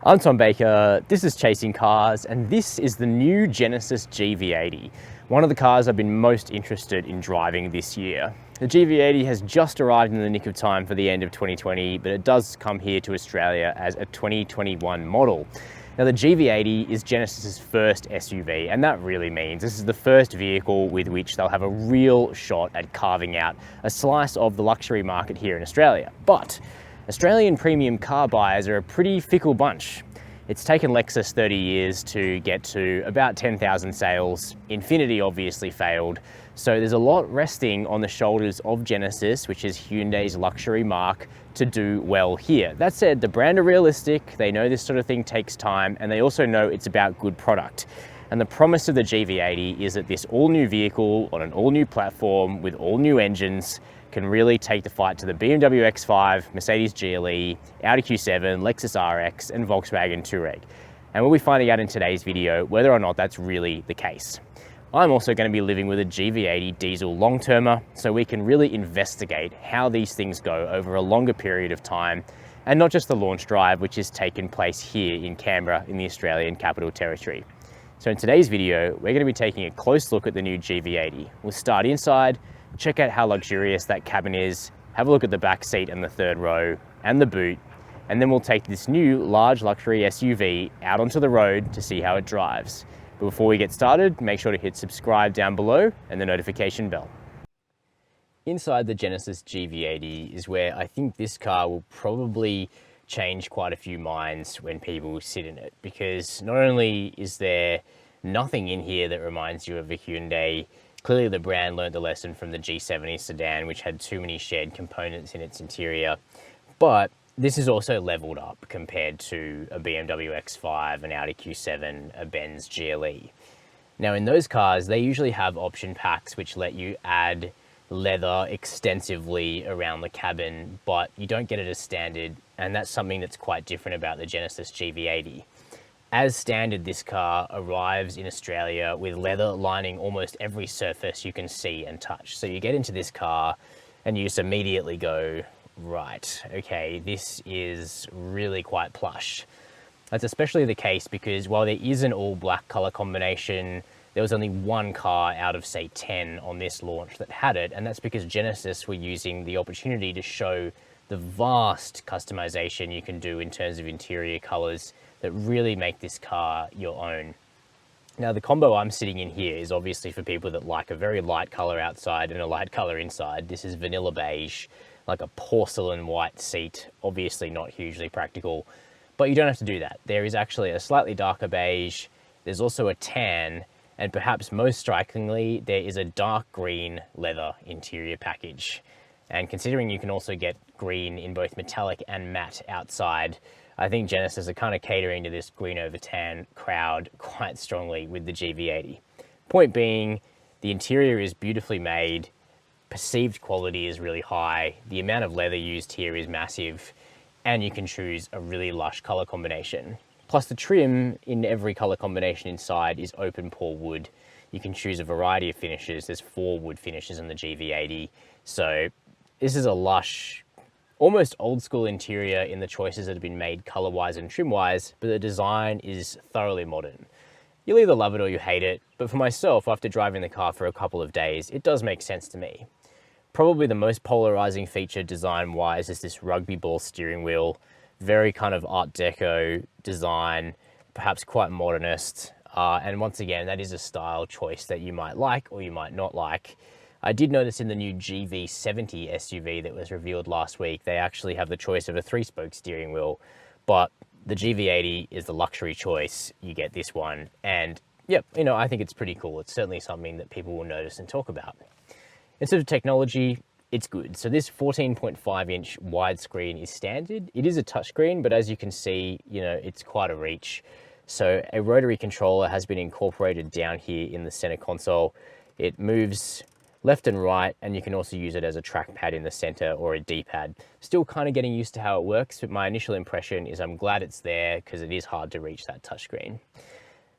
I'm Tom Baker, this is Chasing Cars, and this is the new Genesis GV80, one of the cars I've been most interested in driving this year. The GV80 has just arrived in the nick of time for the end of 2020, but it does come here to Australia as a 2021 model. Now the GV80 is Genesis's first SUV, and that really means this is the first vehicle with which they'll have a real shot at carving out a slice of the luxury market here in Australia. But Australian premium car buyers are a pretty fickle bunch. It's taken Lexus 30 years to get to about 10,000 sales. Infiniti obviously failed. So there's a lot resting on the shoulders of Genesis, which is Hyundai's luxury mark, to do well here. That said, the brand are realistic, they know this sort of thing takes time, and they also know it's about good product. And the promise of the GV80 is that this all-new vehicle on an all-new platform with all-new engines can really take the fight to the BMW X5, Mercedes GLE, Audi Q7, Lexus RX, and Volkswagen Touareg. And we'll be finding out in today's video whether or not that's really the case. I'm also going to be living with a GV80 diesel long-termer, so we can really investigate how these things go over a longer period of time, and not just the launch drive, which has taken place here in Canberra in the Australian Capital Territory. So in today's video, we're going to be taking a close look at the new GV80. We'll start inside, check out how luxurious that cabin is, have a look at the back seat and the third row and the boot, and then we'll take this new large luxury SUV out onto the road to see how it drives. But before we get started, make sure to hit subscribe down below and the notification bell. Inside the Genesis GV80 is where I think this car will probably change quite a few minds when people sit in it, because not only is there nothing in here that reminds you of a Hyundai. Clearly the brand learned the lesson from the G70 sedan, which had too many shared components in its interior, but this is also leveled up compared to a BMW X5, an Audi Q7, a Benz GLE. Now in those cars, they usually have option packs which let you add leather extensively around the cabin, but you don't get it as standard, and that's something that's quite different about the Genesis GV80. As standard, this car arrives in Australia with leather lining almost every surface you can see and touch. So you get into this car and you just immediately go, right, okay, this is really quite plush. That's especially the case because while there is an all black color combination, there was only one car out of say 10 on this launch that had it, and that's because Genesis were using the opportunity to show the vast customization you can do in terms of interior colors that really make this car your own. Now the combo I'm sitting in here is obviously for people that like a very light color outside and a light color inside. This is vanilla beige, like a porcelain white seat, obviously not hugely practical, but you don't have to do that. There is actually a slightly darker beige, there's also a tan, and perhaps most strikingly, there is a dark green leather interior package. And considering you can also get green in both metallic and matte outside, I think Genesis are kind of catering to this green over tan crowd quite strongly with the GV80. Point being, the interior is beautifully made, perceived quality is really high, the amount of leather used here is massive, and you can choose a really lush color combination. Plus the trim in every color combination inside is open pore wood. You can choose a variety of finishes. There's 4 wood finishes in the GV80. So this is a lush, almost old school interior in the choices that have been made color-wise and trim-wise, but the design is thoroughly modern. You'll either love it or you hate it, but for myself, after driving the car for a couple of days, it does make sense to me. Probably the most polarizing feature design-wise is this rugby ball steering wheel, very kind of Art Deco design, perhaps quite modernist, and once again, that is a style choice that you might like or you might not like. I did notice in the new GV70 SUV that was revealed last week, they actually have the choice of a 3-spoke steering wheel, but the GV80 is the luxury choice. You get this one, and yep, you know, I think it's pretty cool. It's certainly something that people will notice and talk about. In terms of technology, it's good. So this 14.5-inch widescreen is standard. It is a touchscreen, but as you can see, you know, it's quite a reach. So a rotary controller has been incorporated down here in the center console. It moves left and right, and you can also use it as a trackpad in the center or a D-pad. Still kind of getting used to how it works, but my initial impression is I'm glad it's there because it is hard to reach that touchscreen.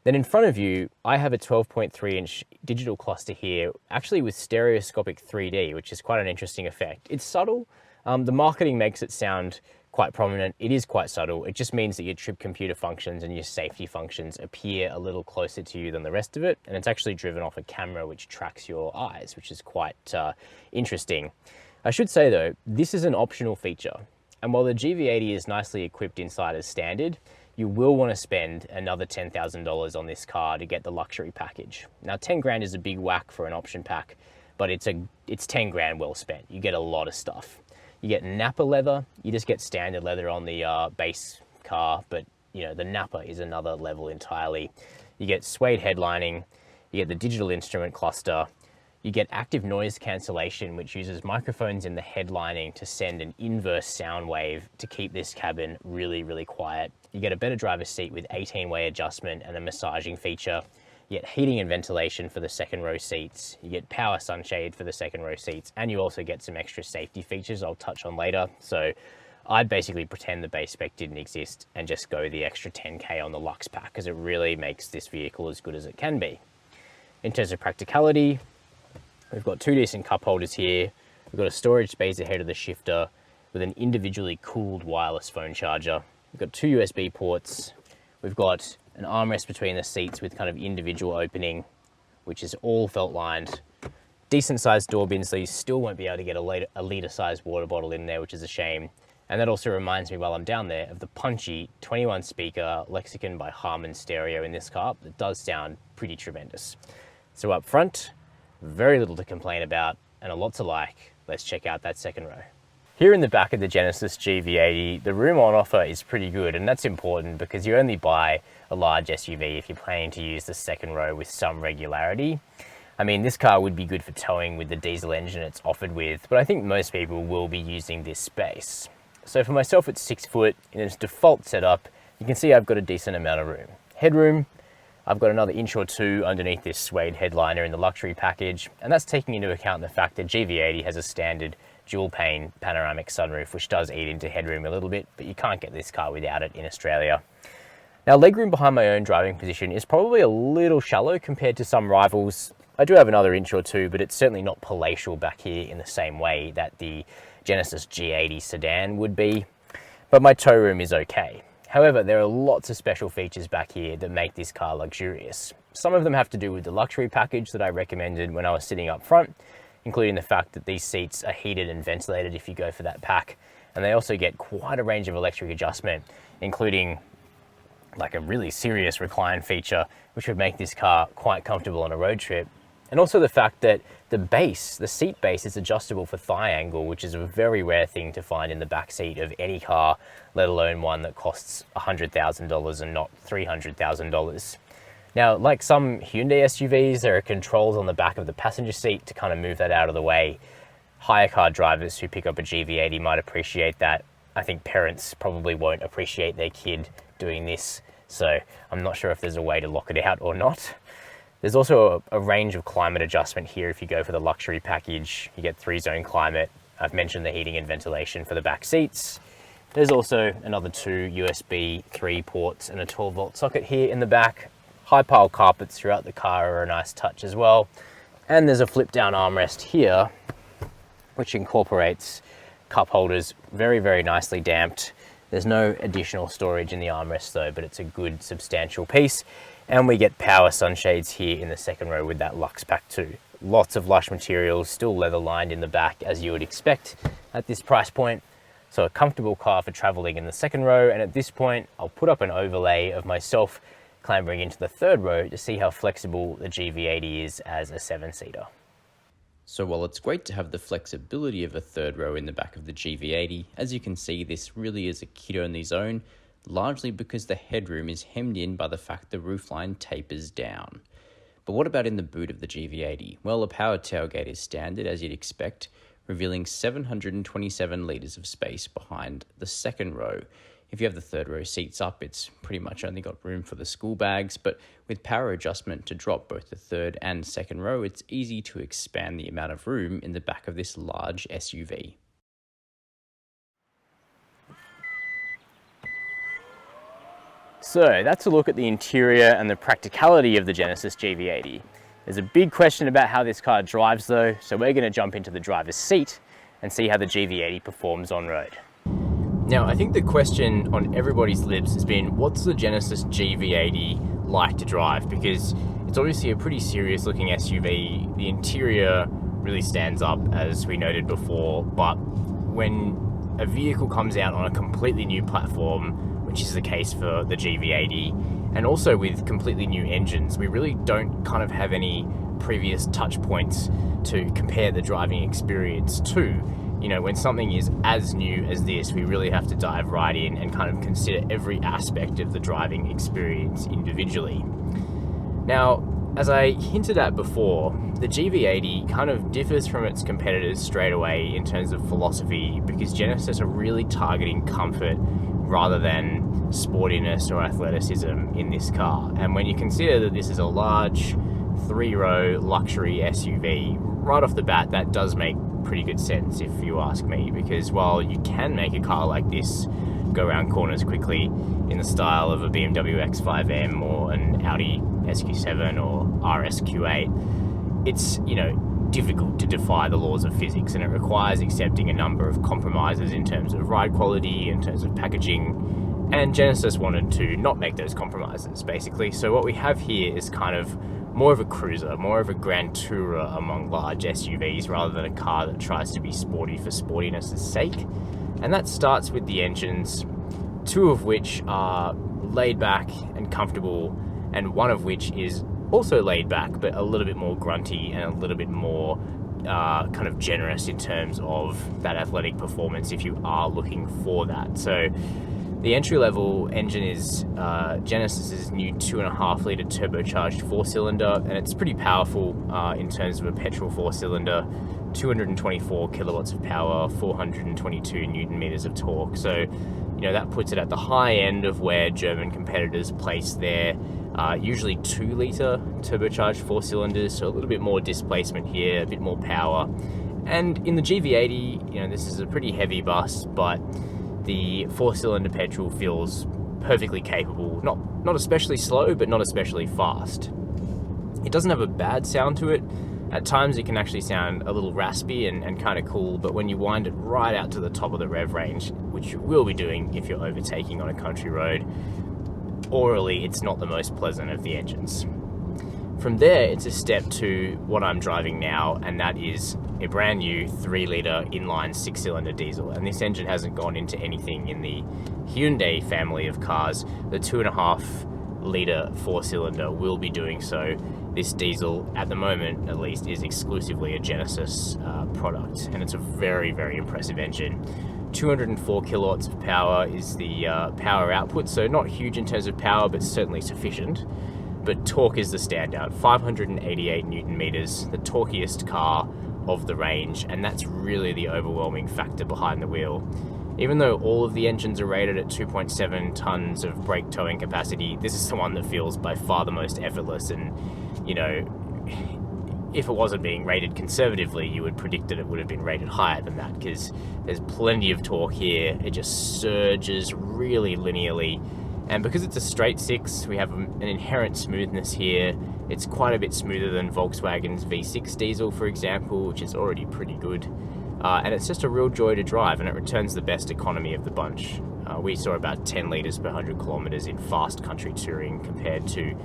Then in front of you, I have a 12.3-inch digital cluster here, actually with stereoscopic 3D, which is quite an interesting effect. It's subtle. The marketing makes it sound quite prominent. It is quite subtle. It just means that your trip computer functions and your safety functions appear a little closer to you than the rest of it. And it's actually driven off a camera which tracks your eyes, which is quite interesting. I should say though, this is an optional feature. And while the GV80 is nicely equipped inside as standard, you will want to spend another $10,000 on this car to get the luxury package. Now 10 grand is a big whack for an option pack, but it's 10 grand well spent. You get a lot of stuff. You get Napa leather. You just get standard leather on the base car, but you know, the Napa is another level entirely. You get suede headlining. You get the digital instrument cluster. You get active noise cancellation, which uses microphones in the headlining to send an inverse sound wave to keep this cabin really, really quiet. You get a better driver's seat with 18-way adjustment and a massaging feature. You get heating and ventilation for the second row seats. You get power sunshade for the second row seats, and you also get some extra safety features I'll touch on later. So I'd basically pretend the base spec didn't exist and just go the extra 10K on the Lux pack, because it really makes this vehicle as good as it can be. In terms of practicality, we've got 2 decent cup holders here. We've got a storage space ahead of the shifter with an individually cooled wireless phone charger. We've got 2 USB ports. We've got an armrest between the seats with kind of individual opening, which is all felt lined. Decent sized door bin, so you still won't be able to get a litre sized water bottle in there, which is a shame. And that also reminds me while I'm down there of the punchy 21 speaker Lexicon by Harman stereo in this car that does sound pretty tremendous. So up front, very little to complain about and a lot to like. Let's check out that second row. Here in the back of the Genesis GV80, the room on offer is pretty good, and that's important because you only buy a large SUV if you're planning to use the second row with some regularity. I mean, this car would be good for towing with the diesel engine it's offered with, but I think most people will be using this space. So for myself at 6 foot, in its default setup, you can see I've got a decent amount of room. Headroom, I've got another inch or two underneath this suede headliner in the luxury package, and that's taking into account the fact that GV80 has a standard dual pane panoramic sunroof, which does eat into headroom a little bit, but you can't get this car without it in Australia. Now, legroom behind my own driving position is probably a little shallow compared to some rivals. I do have another inch or two, but it's certainly not palatial back here in the same way that the Genesis G80 sedan would be, but my tow room is okay. However, there are lots of special features back here that make this car luxurious. Some of them have to do with the luxury package that I recommended when I was sitting up front, including the fact that these seats are heated and ventilated if you go for that pack. And they also get quite a range of electric adjustment, including like a really serious recline feature, which would make this car quite comfortable on a road trip. And also the fact that the seat base is adjustable for thigh angle, which is a very rare thing to find in the back seat of any car, let alone one that costs $100,000 and not $300,000. Now, like some Hyundai SUVs, there are controls on the back of the passenger seat to kind of move that out of the way. Hire car drivers who pick up a GV80 might appreciate that. I think parents probably won't appreciate their kid doing this, so I'm not sure if there's a way to lock it out or not. There's also a range of climate adjustment here if you go for the luxury package. You get 3-zone climate. I've mentioned the heating and ventilation for the back seats. There's also another 2 USB 3 ports and a 12-volt socket here in the back. High pile carpets throughout the car are a nice touch as well. And there's a flip down armrest here, which incorporates cup holders, very, very nicely damped. There's no additional storage in the armrest though, but it's a good substantial piece. And we get power sunshades here in the second row with that Lux pack too. Lots of lush materials, still leather lined in the back as you would expect at this price point. So a comfortable car for traveling in the second row. And at this point, I'll put up an overlay of myself clambering into the third row to see how flexible the GV80 is as a 7-seater. So while it's great to have the flexibility of a third row in the back of the GV80, as you can see, this really is a kid-only zone, largely because the headroom is hemmed in by the fact the roofline tapers down. But what about in the boot of the GV80? Well, a power tailgate is standard, as you'd expect, revealing 727 litres of space behind the second row. If you have the third row seats up, it's pretty much only got room for the school bags, but with power adjustment to drop both the third and second row, it's easy to expand the amount of room in the back of this large SUV. So that's a look at the interior and the practicality of the Genesis GV80. There's a big question about how this car drives though, so we're going to jump into the driver's seat and see how the GV80 performs on road. Now, I think the question on everybody's lips has been, what's the Genesis GV80 like to drive? Because it's obviously a pretty serious looking SUV. The interior really stands up, as we noted before, but when a vehicle comes out on a completely new platform, which is the case for the GV80, and also with completely new engines, we really don't kind of have any previous touch points to compare the driving experience to. You know, when something is as new as this, we really have to dive right in and kind of consider every aspect of the driving experience individually. Now, as I hinted at before, the GV80 kind of differs from its competitors straight away in terms of philosophy, because Genesis are really targeting comfort rather than sportiness or athleticism in this car. And when you consider that this is a large 3-row luxury SUV, right off the bat, that does make pretty good sense if you ask me, because while you can make a car like this go around corners quickly in the style of a BMW X5M or an Audi Q7 or RS Q8, it's, you know, difficult to defy the laws of physics, and it requires accepting a number of compromises in terms of ride quality, in terms of packaging, and Genesis wanted to not make those compromises, basically. So what we have here is kind of more of a cruiser, more of a grand tourer among large SUVs, rather than a car that tries to be sporty for sportiness' sake. And that starts with the engines, two of which are laid back and comfortable, and one of which is also laid back, but a little bit more grunty and a little bit more kind of generous in terms of that athletic performance if you are looking for that. So the entry-level engine is Genesis's new 2.5-litre turbocharged 4-cylinder, and it's pretty powerful in terms of a petrol 4-cylinder, 224 kilowatts of power, 422 newton meters of torque. So, you know, that puts it at the high end of where German competitors place their usually 2-litre turbocharged 4-cylinders, so a little bit more displacement here, a bit more power. And in the GV80, you know, this is a pretty heavy bus, but the 4-cylinder petrol feels perfectly capable, not especially slow, but not especially fast. It doesn't have a bad sound to it. At times it can actually sound a little raspy and kind of cool, but when you wind it right out to the top of the rev range, which you will be doing if you're overtaking on a country road, orally it's not the most pleasant of the engines. From there, it's a step to what I'm driving now, and that is a brand new 3-litre inline 6-cylinder diesel. And this engine hasn't gone into anything in the Hyundai family of cars. The 2.5-litre 4-cylinder will be doing so. This diesel, at the moment at least, is exclusively a Genesis product, and it's a very, very impressive engine. 204 kilowatts of power is the power output, so not huge in terms of power, but certainly sufficient. But torque is the standout, 588 newton meters, the torquiest car of the range, and that's really the overwhelming factor behind the wheel. Even though all of the engines are rated at 2.7 tons of brake towing capacity, this is the one that feels by far the most effortless. And, you know, if it wasn't being rated conservatively, you would predict that it would have been rated higher than that, because there's plenty of torque here. It just surges really linearly. And because it's a straight 6, we have an inherent smoothness here. It's quite a bit smoother than Volkswagen's V6 diesel, for example, which is already pretty good. And it's just a real joy to drive, and it returns the best economy of the bunch. We saw about 10 litres per 100 kilometres in fast country touring, compared to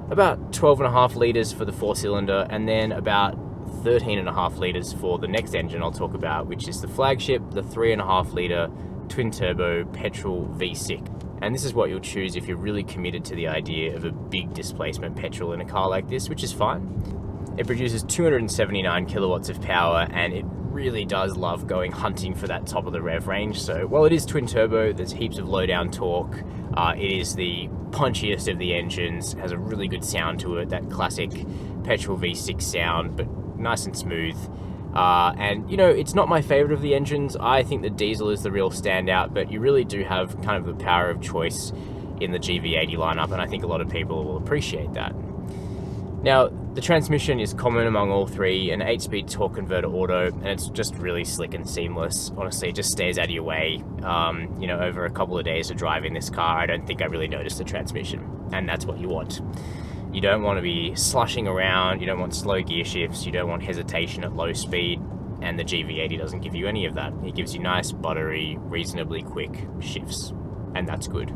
about 12.5 litres for the 4-cylinder, and then about 13.5 litres for the next engine I'll talk about, which is the flagship, the 3.5 litre twin-turbo petrol V6. And this is what you'll choose if you're really committed to the idea of a big displacement petrol in a car like this, which is fine. It produces 279 kilowatts of power, and it really does love going hunting for that top of the rev range. So while it is twin turbo, there's heaps of low down torque. It is the punchiest of the engines, has a really good sound to it, that classic petrol V6 sound, but nice and smooth. And, you know, it's not my favorite of the engines. I think the diesel is the real standout, but you really do have kind of the power of choice in the GV80 lineup, and I think a lot of people will appreciate that. Now, the transmission is common among all three, an 8-speed torque converter auto, and it's just really slick and seamless. Honestly, it just stays out of your way. You know, over a couple of days of driving this car, I don't think I really noticed the transmission, and that's what you want. You don't want to be slushing around, you don't want slow gear shifts, you don't want hesitation at low speed, and the GV80 doesn't give you any of that. It gives you nice, buttery, reasonably quick shifts, and that's good.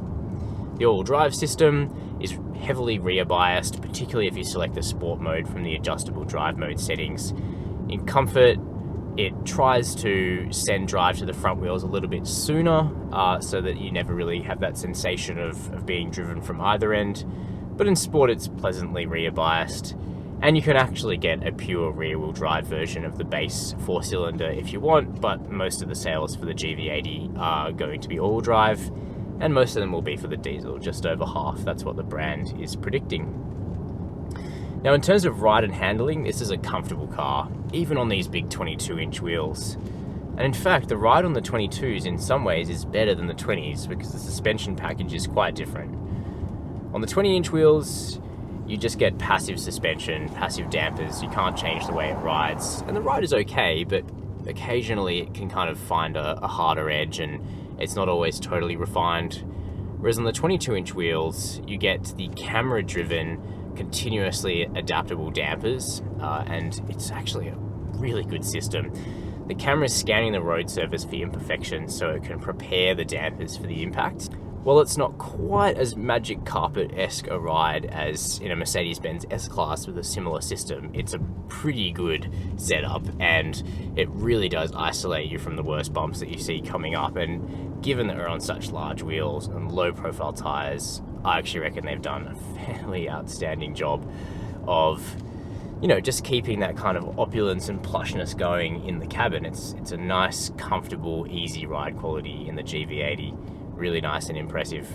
The all-wheel drive system is heavily rear biased, particularly if you select the sport mode from the adjustable drive mode settings. In comfort, it tries to send drive to the front wheels a little bit sooner, so that you never really have that sensation of being driven from either end. But in sport, it's pleasantly rear biased, and you can actually get a pure rear-wheel drive version of the base 4-cylinder if you want, but most of the sales for the GV80 are going to be all-wheel drive, and most of them will be for the diesel, just over half. That's what the brand is predicting. Now, in terms of ride and handling, this is a comfortable car, even on these big 22-inch wheels. And in fact, the ride on the 22s in some ways is better than the 20s because the suspension package is quite different. On the 20-inch wheels, you just get passive suspension, passive dampers. You can't change the way it rides. And the ride is okay, but occasionally it can kind of find a harder edge, and it's not always totally refined. Whereas on the 22-inch wheels, you get the camera-driven, continuously adaptable dampers, and it's actually a really good system. The camera is scanning the road surface for imperfections so it can prepare the dampers for the impact. While it's not quite as magic carpet-esque a ride as in a Mercedes-Benz S-Class with a similar system, it's a pretty good setup, and it really does isolate you from the worst bumps that you see coming up. And given that we're on such large wheels and low-profile tires, I actually reckon they've done a fairly outstanding job of, you know, just keeping that kind of opulence and plushness going in the cabin. It's a nice, comfortable, easy ride quality in the GV80. Really nice and impressive.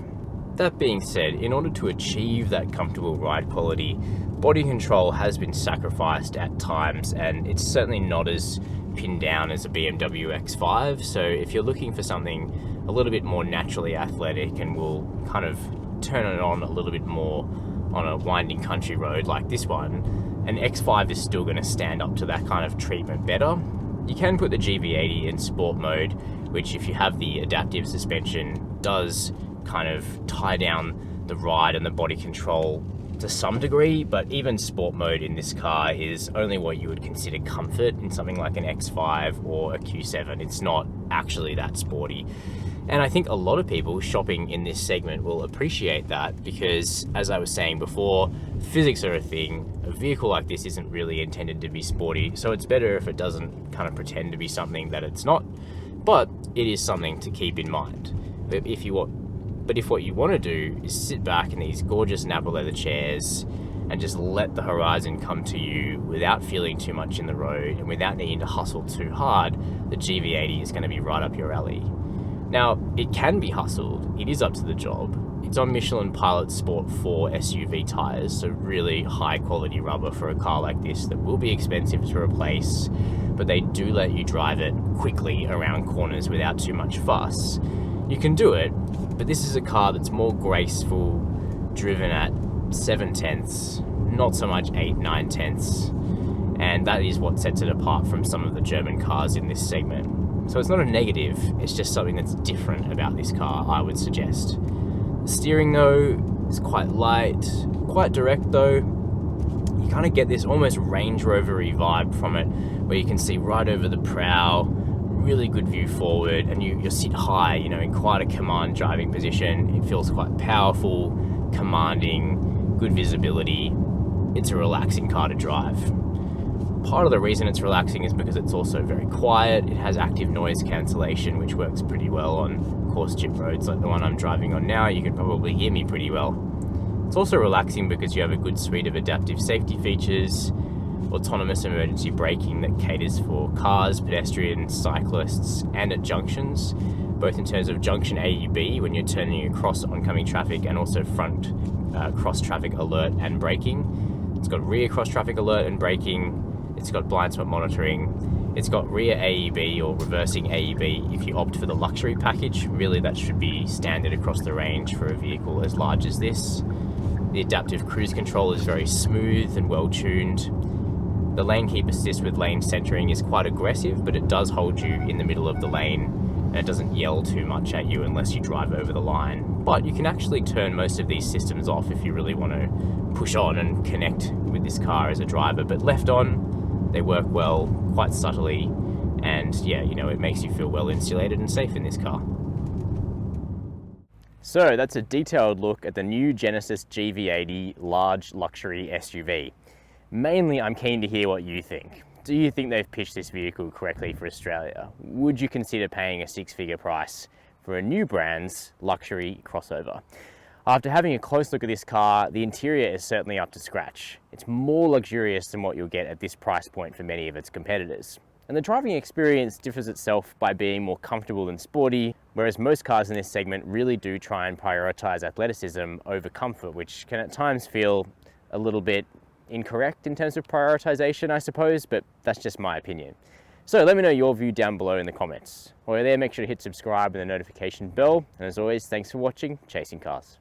That being said, in order to achieve that comfortable ride quality, body control has been sacrificed at times, and it's certainly not as pinned down as a BMW X5. So if you're looking for something a little bit more naturally athletic and will kind of turn it on a little bit more on a winding country road like this one, an X5 is still going to stand up to that kind of treatment better. You can put the GV80 in sport mode, which, if you have the adaptive suspension, does kind of tie down the ride and the body control to some degree, but even sport mode in this car is only what you would consider comfort in something like an X5 or a Q7. It's not actually that sporty. And I think a lot of people shopping in this segment will appreciate that because, as I was saying before, physics are a thing. A vehicle like this isn't really intended to be sporty, so it's better if it doesn't kind of pretend to be something that it's not, but it is something to keep in mind. But if what you want to do is sit back in these gorgeous Napa leather chairs and just let the horizon come to you without feeling too much in the road and without needing to hustle too hard, the GV80 is going to be right up your alley. Now, it can be hustled. It is up to the job. It's on Michelin Pilot Sport 4 SUV tyres, so really high quality rubber for a car like this that will be expensive to replace, but they do let you drive it quickly around corners without too much fuss. You can do it, but this is a car that's more graceful, driven at 7/10, not so much 8/9, and that is what sets it apart from some of the German cars in this segment. So it's not a negative, it's just something that's different about this car, I would suggest. The steering, though, is quite light, quite direct, though. You kind of get this almost Range Rover-y vibe from it, where you can see right over the prow, really good view forward, and you sit high, you know, in quite a command driving position. It feels quite powerful, commanding, good visibility. It's a relaxing car to drive. Part of the reason it's relaxing is because it's also very quiet. It has active noise cancellation, which works pretty well on coarse chip roads like the one I'm driving on now. You can probably hear me pretty well. It's also relaxing because you have a good suite of adaptive safety features, autonomous emergency braking that caters for cars, pedestrians, cyclists, and at junctions, both in terms of junction AUB when you're turning across oncoming traffic, and also front cross traffic alert and braking. It's got rear cross traffic alert and braking. It's got blind spot monitoring. It's got rear AEB or reversing AEB if you opt for the luxury package. Really, that should be standard across the range for a vehicle as large as this. The adaptive cruise control is very smooth and well tuned. The lane keep assist with lane centering is quite aggressive, but it does hold you in the middle of the lane, and it doesn't yell too much at you unless you drive over the line. But you can actually turn most of these systems off if you really want to push on and connect with this car as a driver. But left on, they work well, quite subtly, And yeah, you know, it makes you feel well insulated and safe in this car. So that's a detailed look at the new Genesis GV80 large luxury SUV. Mainly, I'm keen to hear what you think. Do you think they've pitched this vehicle correctly for Australia? Would you consider paying a six-figure price for a new brand's luxury crossover? After having a close look at this car, the interior is certainly up to scratch. It's more luxurious than what you'll get at this price point for many of its competitors. And the driving experience differs itself by being more comfortable and sporty, whereas most cars in this segment really do try and prioritize athleticism over comfort, which can at times feel a little bit incorrect in terms of prioritization, I suppose, but that's just my opinion. So let me know your view down below in the comments. While you're there, make sure to hit subscribe and the notification bell. And as always, thanks for watching Chasing Cars.